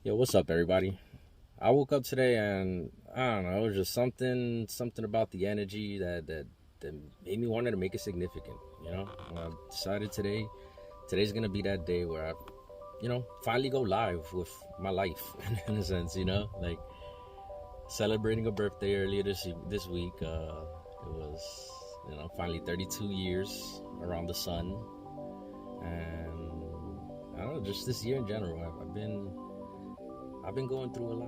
Yo, what's up, everybody? I woke up today and I don't know, it was just something about the energy that made me wanted to make it significant. I decided today's gonna be that day where I, finally go live with my life in a sense. Like celebrating a birthday earlier this week. It was finally 32 years around the sun, and I don't know, just this year in general, I've been going through a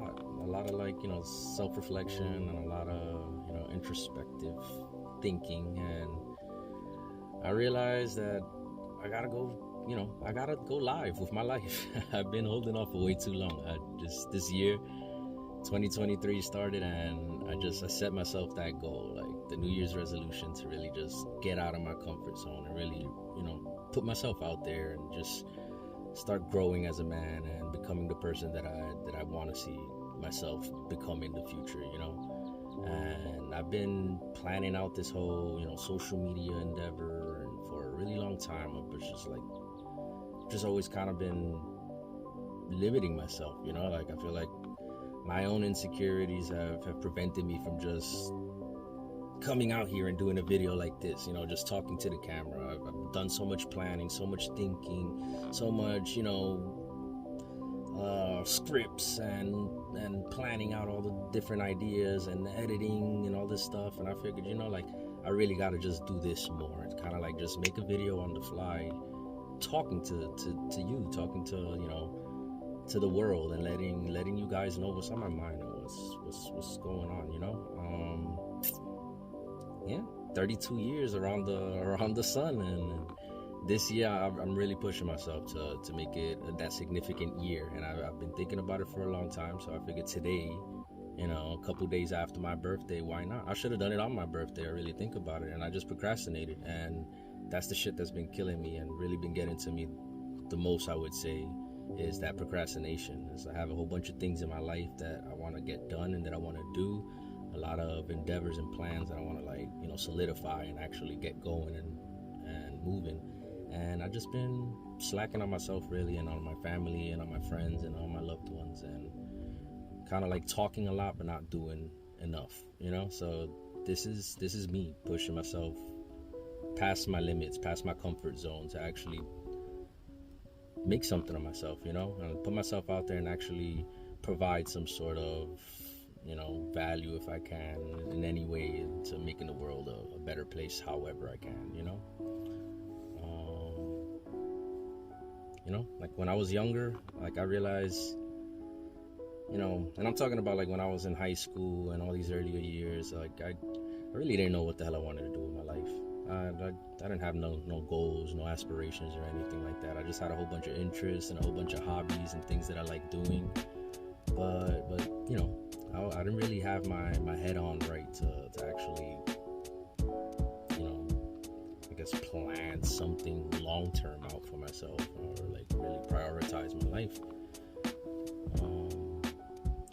lot of self-reflection and a lot of introspective thinking, and I realized that I gotta go live with my life. I've been holding off for way too long. This year, 2023 started, and I set myself that goal, like the New Year's resolution, to really just get out of my comfort zone and really put myself out there and just start growing as a man and becoming the person that I want to see myself become in the future. And I've been planning out this whole social media endeavor and for a really long time. I've just always kind of been limiting myself. Like I feel like my own insecurities have prevented me from just coming out here and doing a video like this, just talking to the camera. I've done so much planning, so much thinking, so much, scripts and planning out all the different ideas and editing and all this stuff. And I figured, I really got to just do this more. It's kind of like just make a video on the fly, talking to you, talking to the world, and letting you guys know what's on my mind and what's going on. Yeah, 32 years around the sun, and this year I'm really pushing myself to make it that significant year, and I've been thinking about it for a long time. So I figured today, a couple days after my birthday, why not? I should have done it on my birthday. I really think about it, and I just procrastinated, and that's the shit that's been killing me and really been getting to me the most, I would say, is that procrastination. Is I have a whole bunch of things in my life that I want to get done and that I want to do, a lot of endeavors and plans that I want to solidify and actually get going and moving. And I've just been slacking on myself, really, and on my family and on my friends and on my loved ones, and kind of talking a lot but not doing enough. So this is me pushing myself past my limits, past my comfort zone, to actually make something of myself, and put myself out there and actually provide some sort of value, if I can, in any way, to making the world a better place however I can. Like when I was younger, I realized, and I'm talking about when I was in high school and all these earlier years, I really didn't know what the hell I wanted to do with my life. I didn't have no goals, no aspirations or anything like that. I just had a whole bunch of interests and a whole bunch of hobbies and things that I like doing, but I didn't really have my head on right to actually, I guess, plan something long-term out for myself, or really prioritize my life.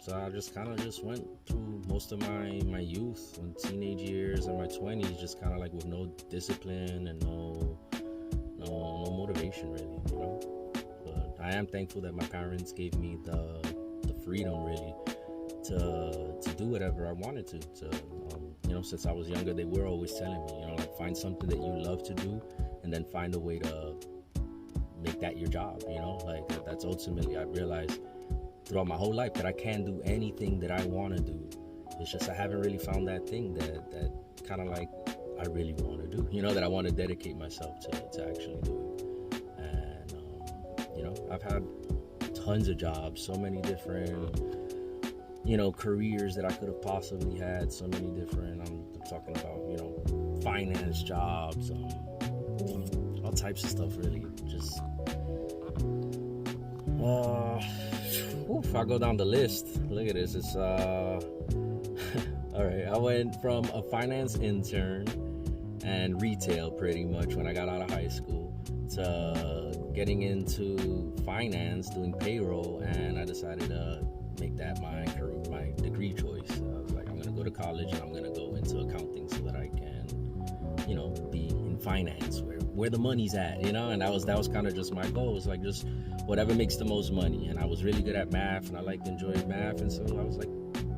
So I just kind of went through most of my youth and teenage years and my 20s just kind of with no discipline and no motivation, really, But I am thankful that my parents gave me the freedom, really, to do whatever I wanted to. Since I was younger, they were always telling me, find something that you love to do, and then find a way to make that your job. That's ultimately, I realized throughout my whole life that I can do anything that I want to do. It's just I haven't really found that thing that kind of I really want to do. That I want to dedicate myself to actually doing. And I've had tons of jobs, so many different careers that I could have possibly had, so many different, I'm talking about, finance jobs, all types of stuff, really. Just, if I go down the list, look at this, it's, all right, I went from a finance intern and retail, pretty much, when I got out of high school, to getting into finance, doing payroll, and I decided to make that my degree choice. I was like, I'm gonna go to college and I'm gonna go into accounting so that I can, be in finance, where where the money's at, and that was kind of just my goal. It was like just whatever makes the most money. And I was really good at math, and I liked enjoying math, and so I was like,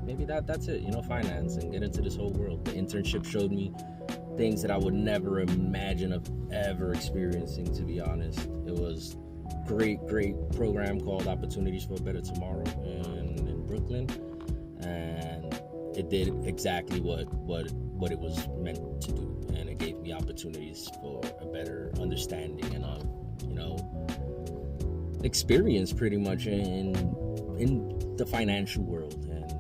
maybe that's it, finance, and get into this whole world. The internship showed me things that I would never imagine of ever experiencing, to be honest. It was great program called Opportunities for a Better Tomorrow in Brooklyn, and it did exactly what it was meant to do, and it gave me opportunities for a better understanding and experience pretty much in the financial world, and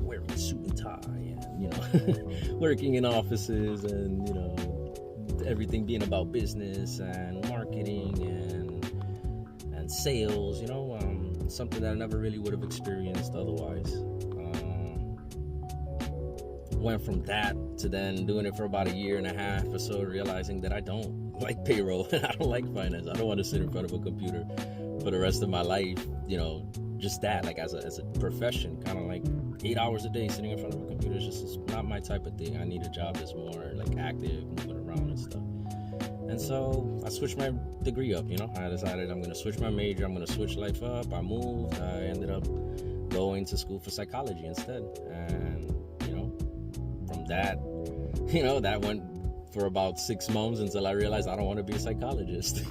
wearing a suit and tie, and working in offices, and everything being about business and marketing and sales, something that I never really would have experienced otherwise. Went from that to then doing it for about a year and a half or so, realizing that I don't like payroll. I don't like finance. I don't want to sit in front of a computer for the rest of my life, just that, like as a profession, kind of like 8 hours a day sitting in front of a computer is just not my type of thing. I need a job that's more like active, moving around and stuff. And so I switched my degree up, I decided I'm going to switch my major, I'm going to switch life up. I moved, I ended up going to school for psychology instead. And, from that, that went for about 6 months until I realized I don't want to be a psychologist.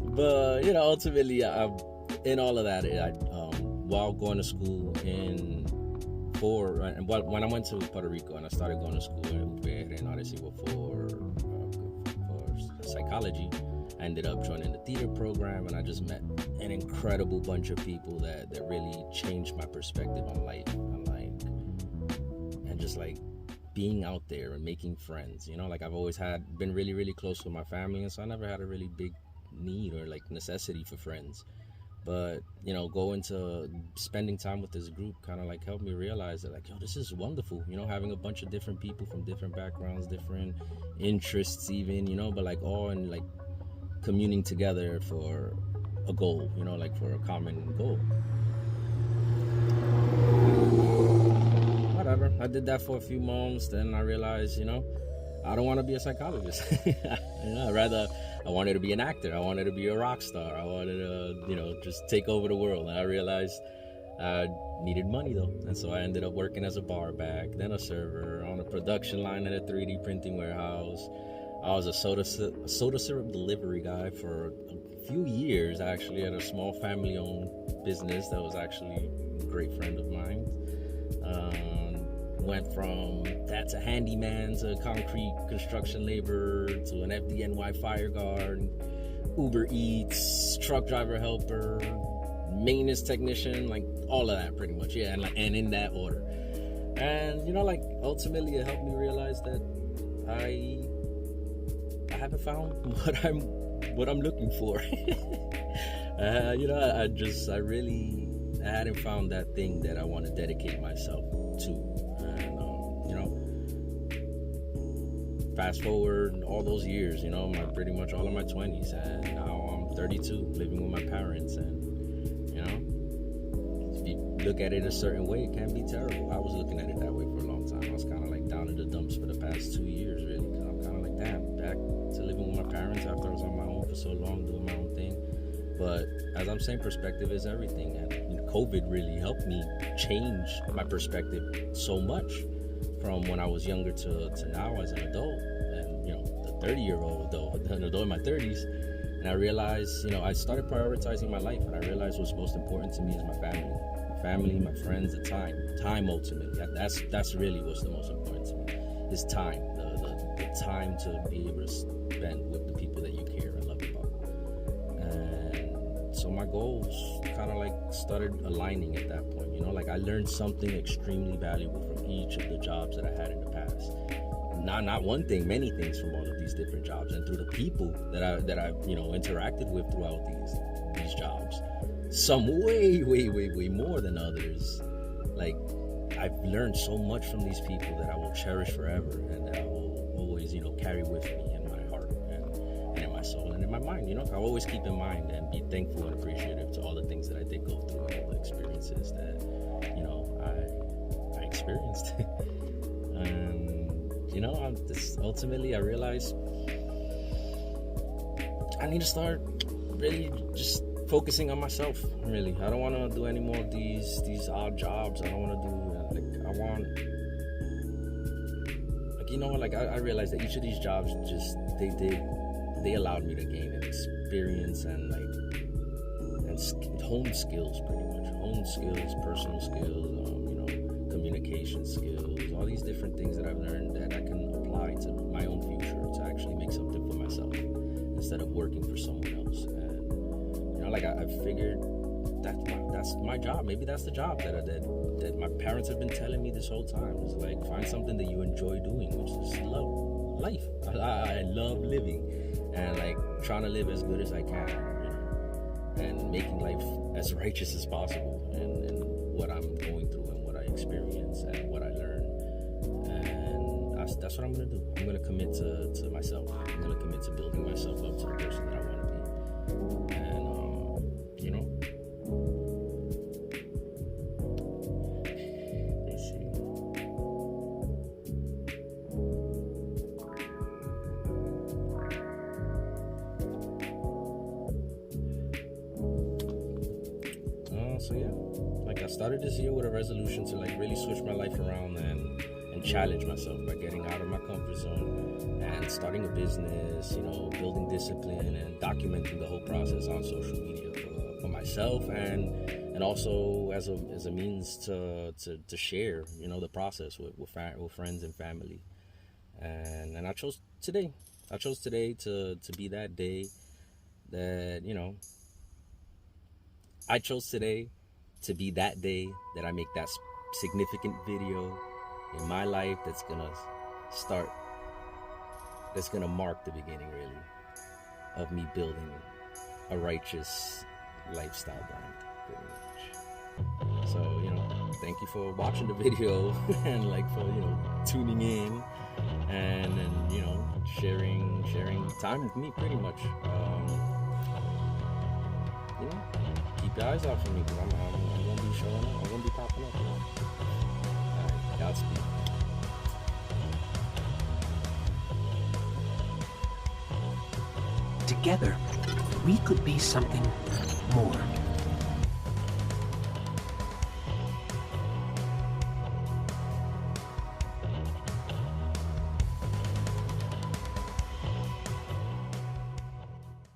But, ultimately, in all of that, while going to school when I went to Puerto Rico and I started going to school in UPR and Arecibo for psychology, I ended up joining the theater program, and I just met an incredible bunch of people that really changed my perspective on life and just like being out there and making friends. Like I've always been really, really close with my family, and so I never had a really big need or like necessity for friends. But going to spending time with this group kind of like helped me realize that like, this is wonderful, having a bunch of different people from different backgrounds, different interests even, but like all in like communing together for a goal, like for a common goal. Whatever, I did that for a few months, then I realized, I don't want to be a psychologist. I wanted to be an actor. I wanted to be a rock star. I wanted to, just take over the world. And I realized I needed money though. And so I ended up working as a bar back, then a server on a production line at a 3D printing warehouse. I was a soda syrup delivery guy for a few years, actually, at a small family-owned business that was actually a great friend of mine. Went from that to handyman, to concrete construction labor, to an FDNY fire guard, Uber Eats, truck driver helper, maintenance technician, like all of that pretty much, yeah, and in that order. And ultimately it helped me realize that I haven't found what I'm looking for. I hadn't found that thing that I want to dedicate myself to. Fast forward all those years, pretty much all of my 20s, and now I'm 32, living with my parents, and if you look at it a certain way, it can be terrible. I was looking at it that way for a long time. I was kind of like down in the dumps for the past 2 years, really, because I'm kind of like, damn, back to living with my parents after I was on my own for so long, doing my own thing. But as I'm saying, perspective is everything, and COVID really helped me change my perspective so much from when I was younger to now as an adult, and the 30-year-old adult, an adult in my 30s. And I realized, I started prioritizing my life, and I realized what's most important to me is my family, my friends, the time ultimately. That's really what's the most important to me, is time, the time to be able to spend with the people that you care and love about. And so my goals kind of like started aligning at that point. I learned something extremely valuable from each of the jobs that I had in the past. Not one thing, many things from all of these different jobs, and through the people that I interacted with throughout these jobs. Some way more than others. Like, I've learned so much from these people that I will cherish forever, and that I will always carry with me in my heart and in my soul and in my mind. I'll always keep in mind and be thankful and appreciative to all the things that I did go through, and all the experiences that I experienced. And ultimately I realized I need to start really just focusing on myself. Really, I don't want to do any more of these odd jobs. I don't want to do like, I want, like, you know, like I realized that each of these jobs just they allowed me to gain an experience and hone skills, pretty much hone skills, personal skills, you know, communication skills, all these different things that I've learned that I can apply to my own future to actually make something for myself instead of working for someone else. And you know, like I figured that's my job. Maybe that's the job that my parents have been telling me this whole time. It's like, find something that you enjoy doing, which is love life. I love living, and like trying to live as good as I can, you know, and making life as righteous as possible, and what I'm going through and what I experience and what I learn. And that's what I'm gonna do. I'm gonna commit to myself. I'm gonna commit to building myself up to the person that I want to be. And you know, let's see. So yeah, like I started this year with a resolution to like really switch my life around and challenge myself by getting out of my comfort zone and starting a business, you know, building discipline and documenting the whole process on social media for myself and also as a means to share, you know, the process with friends and family. And I chose today to be that day that, you know, I chose today to be that day that I make that significant video in my life that's gonna mark the beginning, really, of me building a righteous lifestyle brand, pretty much. So, you know, thank you for watching the video and like for, you know, tuning in and you know, sharing time with me, pretty much. You know, keep your eyes out for me, because I'm gonna be showing up. I'm gonna be popping up. Alright, Godspeed. Together, we could be something more.